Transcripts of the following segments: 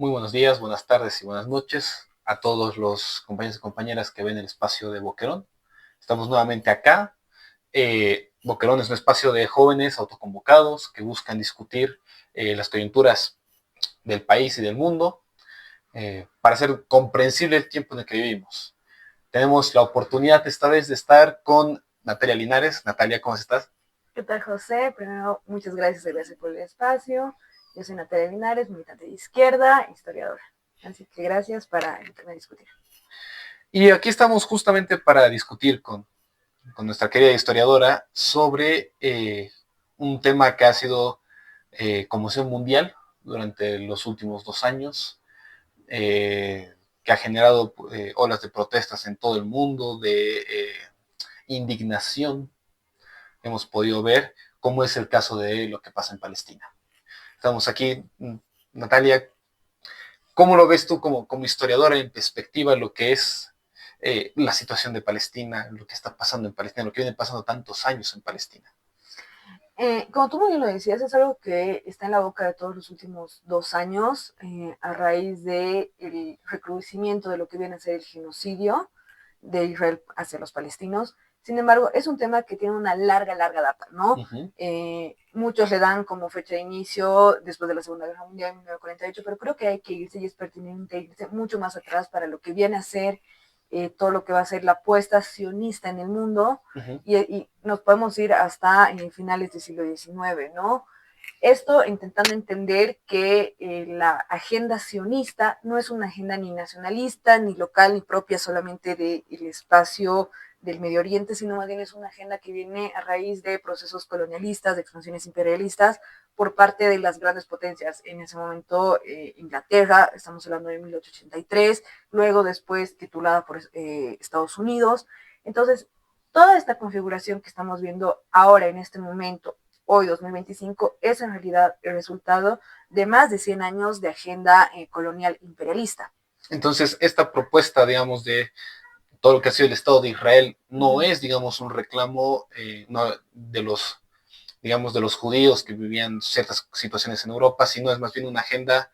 Muy buenos días, buenas tardes y buenas noches a todos los compañeros y compañeras que ven el espacio de Boquerón. Estamos nuevamente acá. Boquerón es un espacio de jóvenes autoconvocados que buscan discutir las coyunturas del país y del mundo para hacer comprensible el tiempo en el que vivimos. Tenemos la oportunidad esta vez de estar con Natalia Linares. Natalia, ¿cómo estás? ¿Qué tal, José? Primero, muchas gracias por el espacio. Yo soy Natalia Linares, militante de izquierda, historiadora. Así que gracias para invitarme a discutir. Y aquí estamos justamente para discutir con nuestra querida historiadora sobre un tema que ha sido conmoción mundial durante los últimos 2 años, que ha generado olas de protestas en todo el mundo, de indignación. Hemos podido ver cómo es el caso de lo que pasa en Palestina. Estamos aquí, Natalia, ¿cómo lo ves tú como historiadora en perspectiva lo que es la situación de Palestina, lo que está pasando en Palestina, lo que viene pasando tantos años en Palestina? Como tú muy bien lo decías, es algo que está en la boca de todos los últimos 2 años, a raíz del recrudecimiento de lo que viene a ser el genocidio de Israel hacia los palestinos. Sin embargo, es un tema que tiene una larga data, ¿no? Uh -huh. Muchos le dan como fecha de inicio después de la Segunda Guerra Mundial, en 1948, pero creo que hay que irse y es pertinente irse mucho más atrás para lo que viene a ser todo lo que va a ser la apuesta sionista en el mundo, Uh -huh. y nos podemos ir hasta finales del siglo XIX, ¿no? Esto intentando entender que la agenda sionista no es una agenda ni nacionalista, ni local, ni propia solamente del espacio del Medio Oriente, sino más bien es una agenda que viene a raíz de procesos colonialistas, de expansiones imperialistas por parte de las grandes potencias. En ese momento, Inglaterra, estamos hablando de 1883, luego después titulada por Estados Unidos. Entonces, toda esta configuración que estamos viendo ahora en este momento, hoy 2025, es en realidad el resultado de más de 100 años de agenda colonial imperialista. Entonces, esta propuesta, digamos, de todo lo que ha sido el Estado de Israel no es, digamos, un reclamo no, de los, digamos, de los judíos que vivían ciertas situaciones en Europa, sino es más bien una agenda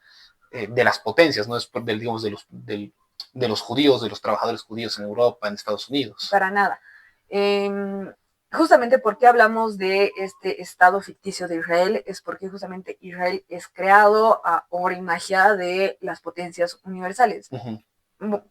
de las potencias, no es del, digamos, de los judíos, de los trabajadores judíos en Europa, en Estados Unidos. Para nada. Eh, Justamente porque hablamos de este Estado ficticio de Israel, es porque justamente Israel es creado a obra y magia de las potencias universales. Uh -huh.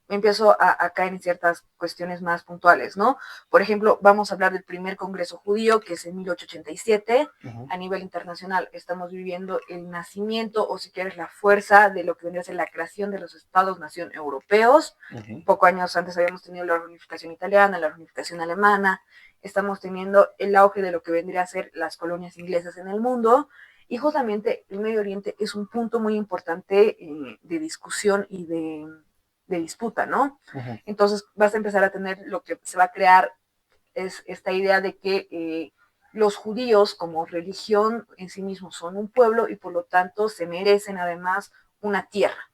Empiezo a caer en ciertas cuestiones más puntuales, ¿no? Por ejemplo, vamos a hablar del primer Congreso Judío, que es en 1887. Uh -huh. A nivel internacional estamos viviendo el nacimiento, o si quieres, la fuerza de lo que vendría a ser la creación de los Estados-nación europeos. Uh -huh. Pocos años antes habíamos tenido la reunificación italiana, la reunificación alemana. Estamos teniendo el auge de lo que vendría a ser las colonias inglesas en el mundo. Y justamente el Medio Oriente es un punto muy importante de discusión y de disputa, ¿no? Uh -huh. Entonces vas a empezar a tener lo que se va a crear es esta idea de que los judíos como religión en sí mismos son un pueblo y por lo tanto se merecen además una tierra.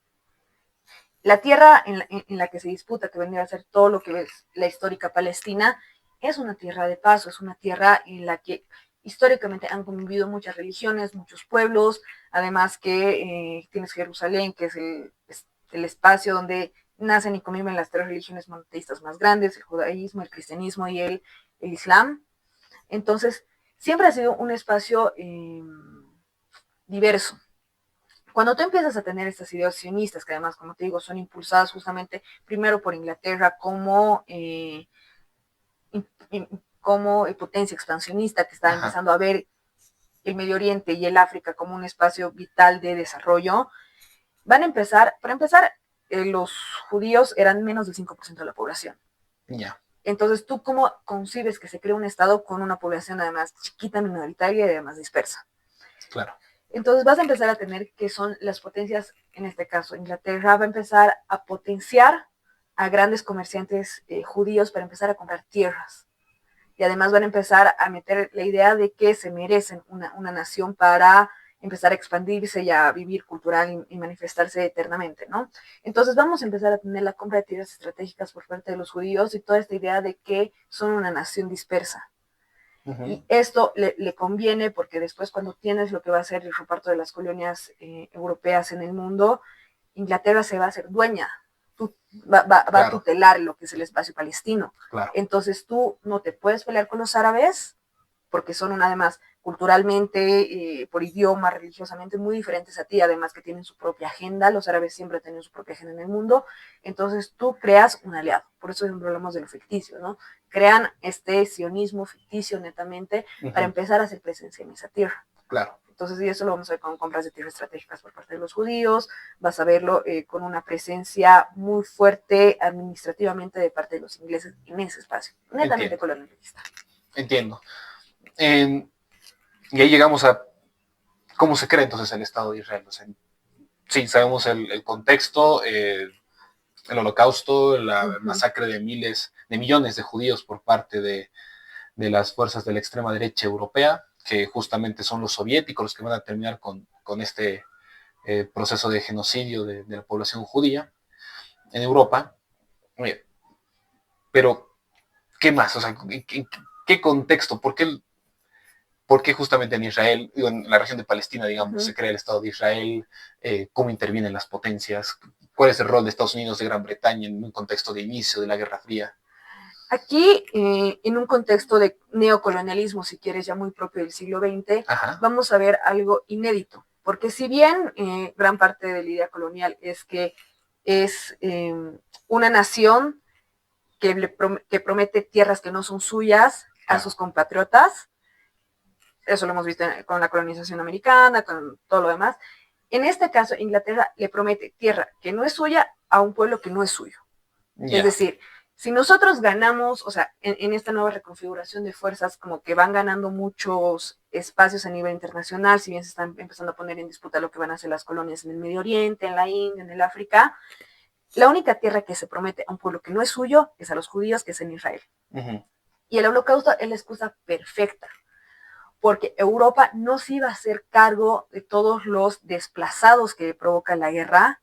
La tierra en la que se disputa, que vendría a ser todo lo que es la histórica Palestina, es una tierra de paso, es una tierra en la que históricamente han convivido muchas religiones, muchos pueblos, además que tienes Jerusalén, que es el espacio donde nacen y conviven las tres religiones monoteístas más grandes, el judaísmo, el cristianismo y el islam. Entonces, siempre ha sido un espacio diverso. Cuando tú empiezas a tener estas ideas sionistas, que además, como te digo, son impulsadas justamente primero por Inglaterra como potencia expansionista que está Ajá. empezando a ver el Medio Oriente y el África como un espacio vital de desarrollo, van a empezar, para empezar, los judíos eran menos del 5% de la población. Ya, Entonces, ¿tú cómo concibes que se crea un Estado con una población además chiquita, minoritaria y además dispersa? claro. Entonces vas a empezar a tener que son las potencias, en este caso Inglaterra, va a empezar a potenciar a grandes comerciantes judíos para empezar a comprar tierras. Y además van a empezar a meter la idea de que se merecen una nación para empezar a expandirse y a vivir cultural y manifestarse eternamente, ¿no? Entonces vamos a empezar a tener la compra de tierras estratégicas por parte de los judíos y toda esta idea de que son una nación dispersa. Uh -huh. Y esto le conviene porque después cuando tienes lo que va a ser el reparto de las colonias europeas en el mundo, Inglaterra se va a hacer dueña, va a tutelar lo que es el espacio palestino. Claro. Entonces tú no te puedes pelear con los árabes, porque son además culturalmente, por idioma, religiosamente muy diferentes a ti, además que tienen su propia agenda, los árabes siempre han tenido su propia agenda en el mundo, entonces tú creas un aliado, por eso siempre hablamos de lo ficticio, ¿no? Crean este sionismo ficticio netamente para empezar a hacer presencia en esa tierra. Claro. Entonces, y eso lo vamos a ver con compras de tierras estratégicas por parte de los judíos, vas a verlo con una presencia muy fuerte administrativamente de parte de los ingleses en ese espacio, netamente colonialista. Entiendo. Y ahí llegamos a cómo se crea entonces el Estado de Israel. O sea, sí, sabemos el contexto, el holocausto, la masacre de millones de judíos por parte de las fuerzas de la extrema derecha europea, que justamente son los soviéticos los que van a terminar con este proceso de genocidio de la población judía en Europa. Pero, ¿qué más? O sea, ¿qué contexto? ¿Por qué justamente en Israel, en la región de Palestina, digamos, se crea el Estado de Israel? ¿Cómo intervienen las potencias? ¿Cuál es el rol de Estados Unidos, de Gran Bretaña en un contexto de inicio de la Guerra Fría? Aquí, en un contexto de neocolonialismo, si quieres, ya muy propio del siglo XX, vamos a ver algo inédito. Porque si bien gran parte de la idea colonial es que es una nación que promete tierras que no son suyas a sus compatriotas, eso lo hemos visto con la colonización americana, con todo lo demás. En este caso, Inglaterra le promete tierra que no es suya a un pueblo que no es suyo. Es decir, si nosotros ganamos, o sea, en esta nueva reconfiguración de fuerzas, como que van ganando muchos espacios a nivel internacional, si bien se están empezando a poner en disputa lo que van a hacer las colonias en el Medio Oriente, en la India, en el África, la única tierra que se promete a un pueblo que no es suyo es a los judíos, que es en Israel. Y el holocausto es la excusa perfecta, porque Europa no se iba a hacer cargo de todos los desplazados que provoca la guerra,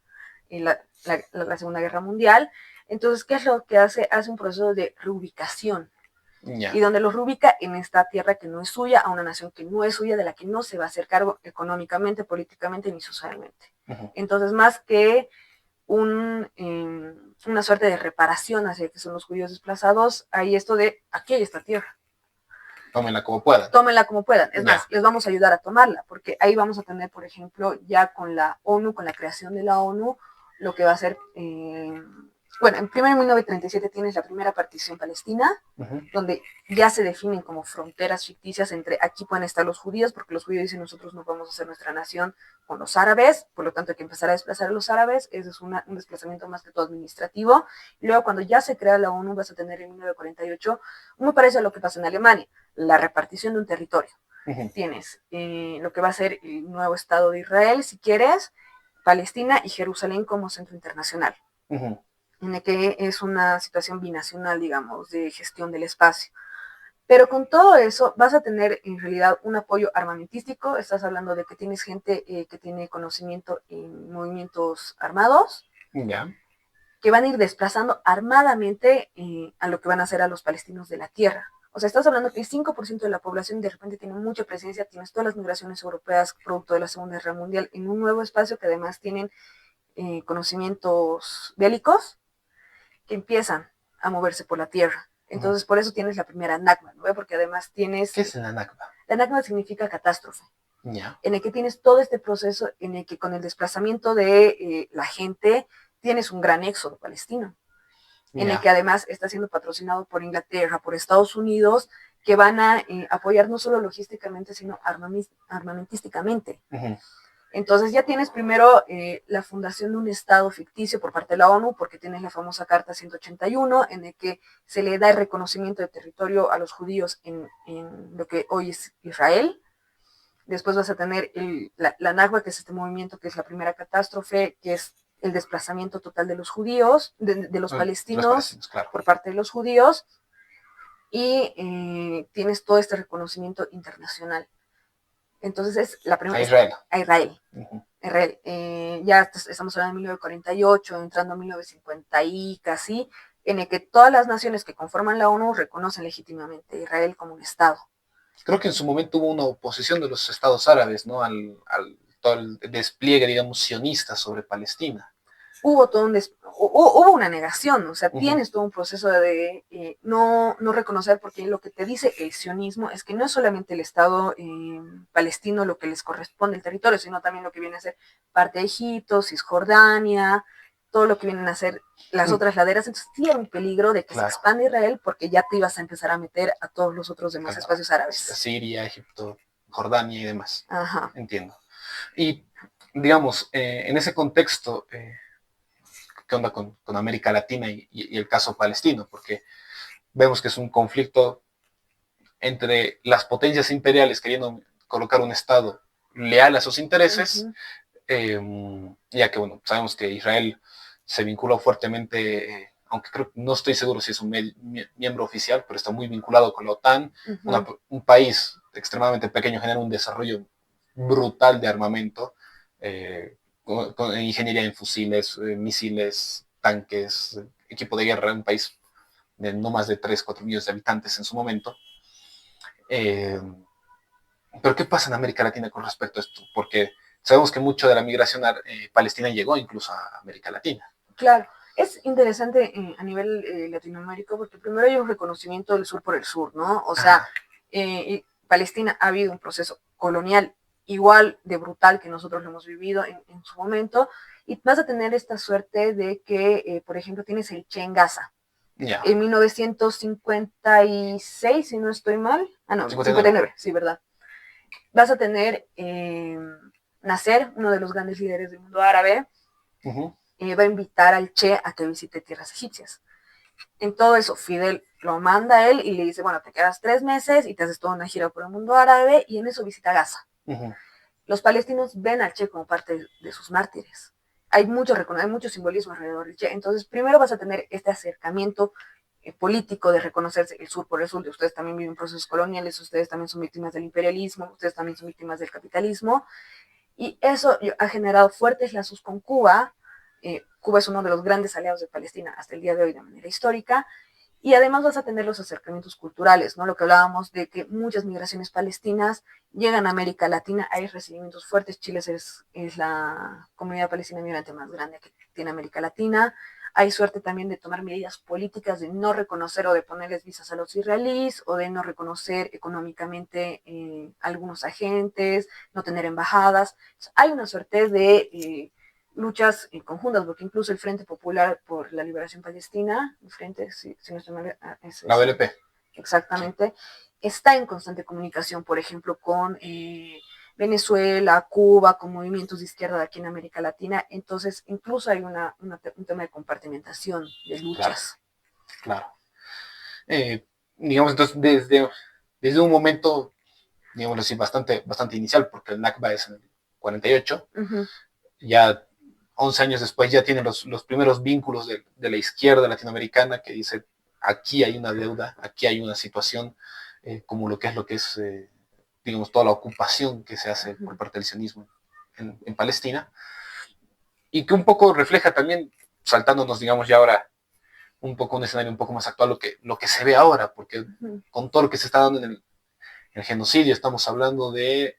en la Segunda Guerra Mundial. Entonces, ¿qué es lo que hace? Hace un proceso de reubicación. Y donde los reubica en esta tierra que no es suya, a una nación que no es suya, de la que no se va a hacer cargo económicamente, políticamente ni socialmente. Entonces, más que una suerte de reparación hacia que son los judíos desplazados, hay esto de, aquí hay esta tierra. Tómenla como puedan. Tómenla como puedan. Es más, les vamos a ayudar a tomarla, porque ahí vamos a tener, por ejemplo, ya con la ONU, con la creación de la ONU, lo que va a ser, bueno, en 1937 tienes la primera partición palestina, donde ya se definen como fronteras ficticias entre aquí pueden estar los judíos, porque los judíos dicen nosotros no vamos a hacer nuestra nación con los árabes, por lo tanto hay que empezar a desplazar a los árabes, ese es un desplazamiento más que todo administrativo. Y luego cuando ya se crea la ONU vas a tener en 1948, muy parecido a lo que pasa en Alemania, la repartición de un territorio. Tienes lo que va a ser el nuevo Estado de Israel, si quieres, Palestina y Jerusalén como centro internacional. En el que es una situación binacional, digamos, de gestión del espacio. Pero con todo eso vas a tener en realidad un apoyo armamentístico, estás hablando de que tienes gente que tiene conocimiento en movimientos armados, que van a ir desplazando armadamente a lo que van a hacer a los palestinos de la tierra. O sea, estás hablando que el 5% de la población de repente tiene mucha presencia, tienes todas las migraciones europeas producto de la Segunda Guerra Mundial en un nuevo espacio que además tienen conocimientos bélicos, que empiezan a moverse por la tierra. Entonces, por eso tienes la primera Nakba, ¿no? Porque además tienes... ¿Qué es la Nakba? La Nakba significa catástrofe. En el que tienes todo este proceso en el que con el desplazamiento de la gente tienes un gran éxodo palestino. En el que además está siendo patrocinado por Inglaterra, por Estados Unidos, que van a apoyar no solo logísticamente, sino armamentísticamente. Entonces ya tienes primero la fundación de un Estado ficticio por parte de la ONU, porque tienes la famosa Carta 181, en el que se le da el reconocimiento de territorio a los judíos en lo que hoy es Israel. Después vas a tener la Nakba, que es este movimiento, que es la primera catástrofe, que es el desplazamiento total de los judíos, de los palestinos, claro, por parte de los judíos. Y tienes todo este reconocimiento internacional. Entonces es la primera... A Israel. Israel. Ya estamos hablando de 1948, entrando a 1950 y casi, en el que todas las naciones que conforman la ONU reconocen legítimamente a Israel como un Estado. Creo que en su momento hubo una oposición de los estados árabes, ¿no? Todo el despliegue, digamos, sionista sobre Palestina. hubo una negación, o sea, tienes todo un proceso de no reconocer, porque lo que te dice el sionismo es que no es solamente el Estado palestino lo que les corresponde el territorio, sino también lo que viene a ser parte de Egipto, Cisjordania, todo lo que vienen a ser las otras laderas. Entonces sí era un peligro de que se expanda Israel, porque ya te ibas a empezar a meter a todos los otros demás espacios árabes. Siria, Egipto, Jordania y demás. Ajá. Entiendo. Y, digamos, en ese contexto, ¿qué onda con América Latina y el caso palestino? Porque vemos que es un conflicto entre las potencias imperiales queriendo colocar un Estado leal a sus intereses, ya que, bueno, sabemos que Israel se vinculó fuertemente, aunque no estoy seguro si es un miembro oficial, pero está muy vinculado con la OTAN, un país extremadamente pequeño genera un desarrollo brutal de armamento, con ingeniería en fusiles, misiles, tanques, equipo de guerra, un país de no más de 3, 4 millones de habitantes en su momento. Pero ¿qué pasa en América Latina con respecto a esto? Porque sabemos que mucho de la migración palestina llegó incluso a América Latina. Claro, es interesante a nivel latinoamérico, porque primero hay un reconocimiento del sur por el sur, ¿no? O sea, Palestina ha habido un proceso colonial igual de brutal que nosotros lo hemos vivido en su momento, y vas a tener esta suerte de que, por ejemplo, tienes el Che en Gaza. Yeah. En 1956, si no estoy mal. 59, sí, ¿verdad? Vas a tener Nasser, uno de los grandes líderes del mundo árabe, va a invitar al Che a que visite tierras egipcias. En todo eso, Fidel lo manda a él y le dice, bueno, te quedas 3 meses y te haces toda una gira por el mundo árabe, y en eso visita Gaza. Los palestinos ven al Che como parte de sus mártires. Hay mucho simbolismo alrededor del Che. Entonces, primero vas a tener este acercamiento político de reconocerse el sur por el sur, de ustedes también viven procesos coloniales, ustedes también son víctimas del imperialismo, ustedes también son víctimas del capitalismo, y eso ha generado fuertes lazos con Cuba. Cuba es uno de los grandes aliados de Palestina hasta el día de hoy de manera histórica, y además vas a tener los acercamientos culturales, ¿no? Lo que hablábamos de que muchas migraciones palestinas llegan a América Latina, hay recibimientos fuertes. Chile es la comunidad palestina migrante más grande que tiene América Latina. Hay suerte también de tomar medidas políticas de no reconocer o de ponerles visas a los israelíes, o de no reconocer económicamente algunos agentes, no tener embajadas. Hay una suerte de luchas conjuntas, porque incluso el Frente Popular por la Liberación Palestina, el Frente, si no estoy mal, la BLP. Exactamente, está en constante comunicación, por ejemplo, con Venezuela, Cuba, con movimientos de izquierda de aquí en América Latina. Entonces, incluso hay un tema de compartimentación de luchas. Claro. Digamos, entonces, desde un momento, digamos así, bastante inicial, porque el Nakba es en el 48, ya 11 años después ya tienen los primeros vínculos de la izquierda latinoamericana, que dice, aquí hay una deuda, aquí hay una situación, como lo que es digamos, toda la ocupación que se hace por parte del sionismo en Palestina, y que un poco refleja también, saltándonos, digamos, ya ahora un poco un escenario un poco más actual, lo que se ve ahora, porque con todo lo que se está dando en el genocidio, estamos hablando de,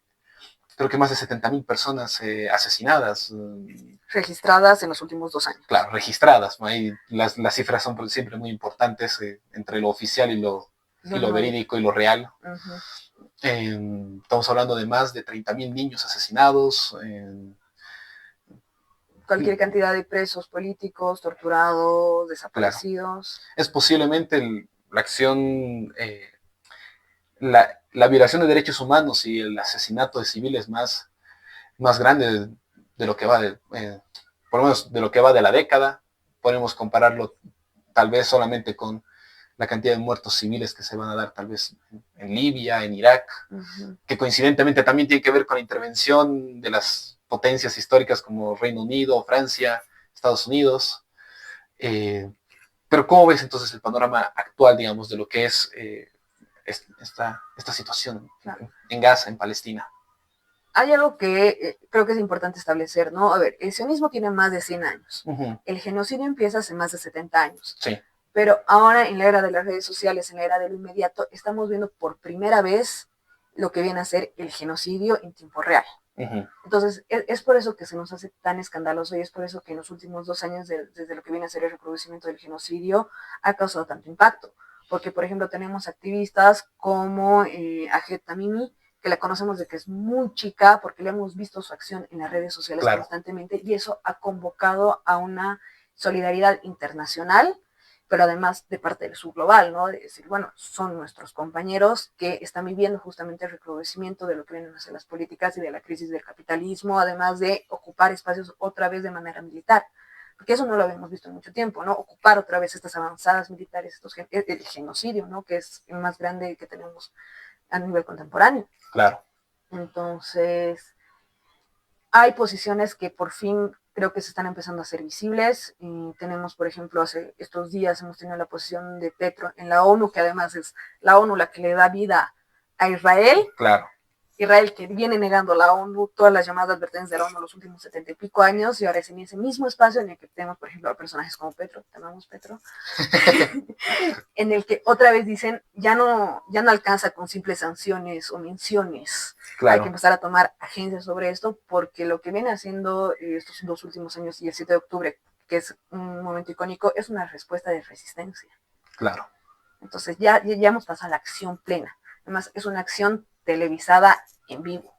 creo que más de 70,000 personas asesinadas. Registradas en los últimos 2 años. Claro, registradas. ¿No? Ahí las cifras son siempre muy importantes entre lo oficial y lo verídico y lo real. Estamos hablando de más de 30,000 niños asesinados. Cualquier cantidad de presos políticos, torturados, desaparecidos. Claro. Es posiblemente la acción, la violación de derechos humanos y el asesinato de civiles más grande de lo que va por lo menos de lo que va de la década. Podemos compararlo tal vez solamente con la cantidad de muertos civiles que se van a dar tal vez en Libia, en Irak, que coincidentemente también tiene que ver con la intervención de las potencias históricas como Reino Unido, Francia, Estados Unidos. Pero ¿cómo ves entonces el panorama actual, digamos, de lo que es esta situación en Gaza, en Palestina? Hay algo que creo que es importante establecer, ¿no? A ver, el sionismo tiene más de 100 años. El genocidio empieza hace más de 70 años. Sí. Pero ahora, en la era de las redes sociales, en la era de lo inmediato, estamos viendo por primera vez lo que viene a ser el genocidio en tiempo real. Ujú. Entonces, es por eso que se nos hace tan escandaloso y es por eso que en los últimos 2 años, desde lo que viene a ser el reproducimiento del genocidio, ha causado tanto impacto. Porque, por ejemplo, tenemos activistas como Ajet Tamimi, que la conocemos de que es muy chica, porque le hemos visto su acción en las redes sociales Claro, constantemente, y eso ha convocado a una solidaridad internacional, pero además de parte del sur global, ¿no? De decir, bueno, son nuestros compañeros que están viviendo justamente el recrudecimiento de lo que vienen a ser las políticas y de la crisis del capitalismo, además de ocupar espacios otra vez de manera militar, porque eso no lo habíamos visto en mucho tiempo, ¿no? Ocupar otra vez estas avanzadas militares, el genocidio, ¿no? Que es el más grande que tenemos a nivel contemporáneo. claro. Entonces, hay posiciones que por fin creo que se están empezando a hacer visibles. Tenemos, por ejemplo, hace estos días hemos tenido la posición de Petro en la ONU, que además es la ONU la que le da vida a Israel. Claro. Israel que viene negando a la ONU todas las llamadas advertencias de la ONU los últimos 70 y pico años, y ahora es en ese mismo espacio en el que tenemos, por ejemplo, a personajes como Petro, llamamos Petro, en el que otra vez dicen, ya no alcanza con simples sanciones o menciones, Claro. hay que empezar a tomar agencias sobre esto, porque lo que viene haciendo estos 2 últimos años y el 7 de octubre, que es un momento icónico, es una respuesta de resistencia. Claro. Entonces ya hemos pasado a la acción plena. Además, es una acción televisada en vivo,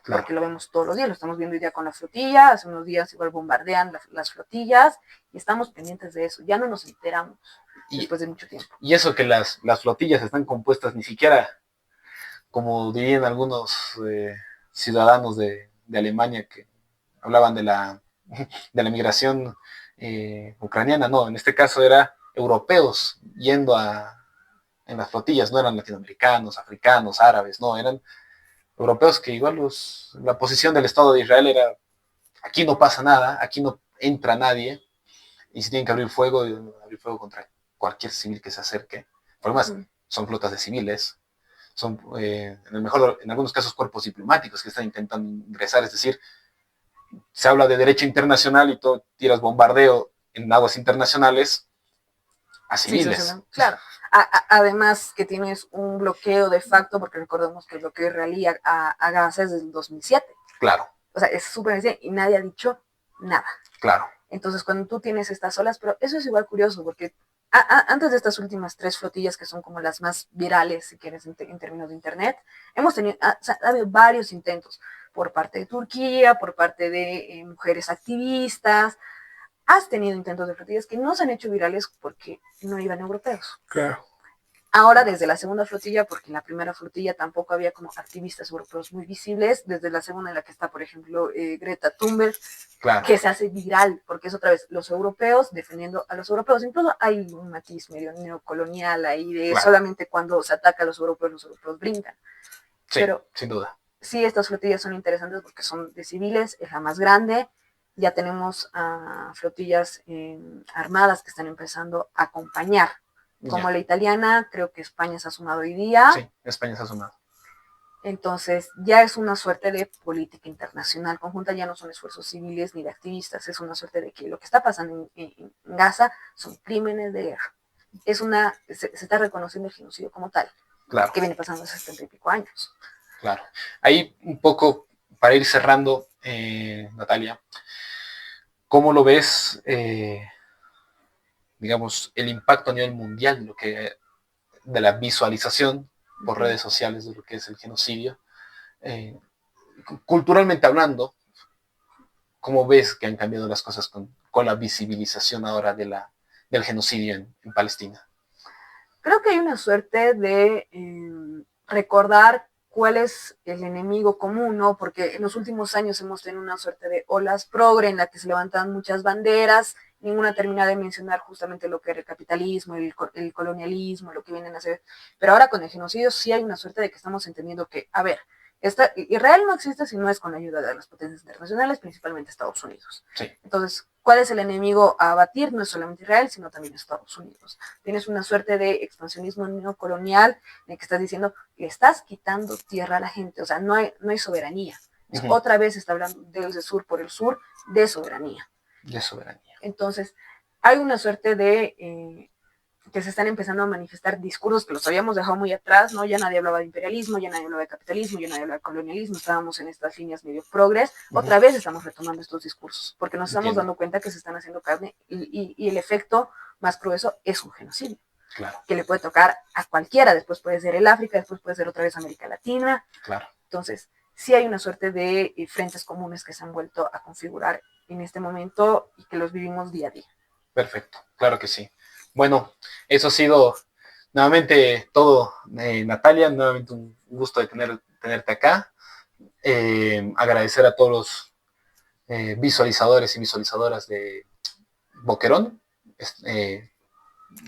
claro, porque lo vemos todos los días, lo estamos viendo hoy día con la flotilla, hace unos días igual bombardean las flotillas y estamos pendientes de eso, ya no nos enteramos después de mucho tiempo. Y eso que las flotillas están compuestas ni siquiera, como dirían algunos ciudadanos de Alemania que hablaban de la migración ucraniana, no, en este caso era europeos yendo en las flotillas, no eran latinoamericanos, africanos, árabes, no, eran europeos que igual la posición del Estado de Israel era, aquí no pasa nada, aquí no entra nadie, y si tienen que abrir fuego contra cualquier civil que se acerque, por lo más son flotas de civiles, son en algunos casos cuerpos diplomáticos que están intentando ingresar, es decir, se habla de derecho internacional y tú tiras bombardeo en aguas internacionales a civiles. Sí, claro. Además que tienes un bloqueo de facto, porque recordemos que el bloqueo israelí a Gaza es desde el 2007. Claro. O sea, es súper reciente y nadie ha dicho nada. Claro. Entonces, cuando tú tienes estas olas, pero eso es igual curioso, porque antes de estas últimas 3 flotillas, que son como las más virales, si quieres, en términos de Internet, hemos tenido, ha habido varios intentos por parte de Turquía, por parte de mujeres activistas. Has tenido intentos de flotillas que no se han hecho virales porque no iban europeos. Claro. Ahora, desde la segunda flotilla, porque en la primera flotilla tampoco había como activistas europeos muy visibles, desde la segunda en la que está, por ejemplo, Greta Thunberg, claro, que se hace viral, porque es otra vez los europeos defendiendo a los europeos. Incluso hay un matiz medio neocolonial ahí de claro, solamente cuando se ataca a los europeos brincan. Sí, pero sin duda. Sí, estas flotillas son interesantes porque son de civiles, es la más grande. Ya tenemos flotillas armadas que están empezando a acompañar. Como la italiana, creo que España se ha sumado hoy día. Sí, España se ha sumado. Entonces, ya es una suerte de política internacional conjunta, ya no son esfuerzos civiles ni de activistas, es una suerte de que lo que está pasando en Gaza son crímenes de guerra. Se está reconociendo el genocidio como tal, claro, que viene pasando hace 70 y pico años. Claro. Ahí un poco, para ir cerrando, Natalia, ¿cómo lo ves, digamos, el impacto a nivel mundial de la visualización por redes sociales de lo que es el genocidio? Culturalmente hablando, ¿cómo ves que han cambiado las cosas con la visibilización ahora del genocidio en Palestina? Creo que hay una suerte de recordar cuál es el enemigo común, ¿no? Porque en los últimos años hemos tenido una suerte de olas progre en la que se levantan muchas banderas, ninguna termina de mencionar justamente lo que era el capitalismo, el colonialismo, lo que vienen a hacer. Pero ahora con el genocidio sí hay una suerte de que estamos entendiendo que, a ver, Israel no existe si no es con la ayuda de las potencias internacionales, principalmente Estados Unidos. Sí. Entonces, ¿cuál es el enemigo a abatir? No es solamente Israel, sino también Estados Unidos. Tienes una suerte de expansionismo neocolonial en el que estás diciendo, le estás quitando tierra a la gente, o sea, no hay soberanía. Otra vez está hablando del sur por el sur, de soberanía. De soberanía. Entonces, hay una suerte de que se están empezando a manifestar discursos que los habíamos dejado muy atrás, ¿no? Ya nadie hablaba de imperialismo, ya nadie hablaba de capitalismo, ya nadie hablaba de colonialismo, estábamos en estas líneas medio progres, otra vez estamos retomando estos discursos, porque nos estamos dando cuenta que se están haciendo carne y el efecto más grueso es un genocidio. Claro. Que le puede tocar a cualquiera, después puede ser el África, después puede ser otra vez América Latina. Claro. Entonces, sí hay una suerte de frentes comunes que se han vuelto a configurar en este momento y que los vivimos día a día. Perfecto, claro que sí. Bueno, eso ha sido nuevamente todo, Natalia, nuevamente un gusto de tenerte acá. Agradecer a todos los visualizadores y visualizadoras de Boquerón.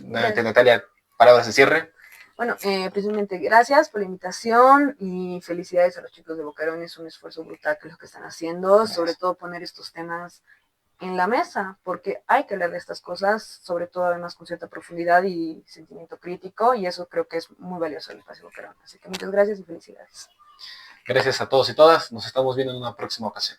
Nuevamente, Natalia, palabras de cierre. Bueno, precisamente gracias por la invitación y felicidades a los chicos de Boquerón. Es un esfuerzo brutal que es lo que están haciendo, gracias. Sobre todo poner estos temas en la mesa, porque hay que hablar de estas cosas, sobre todo además con cierta profundidad y sentimiento crítico, y eso creo que es muy valioso el espacio Boquerón. Así que muchas gracias y felicidades. Gracias a todos y todas. Nos estamos viendo en una próxima ocasión.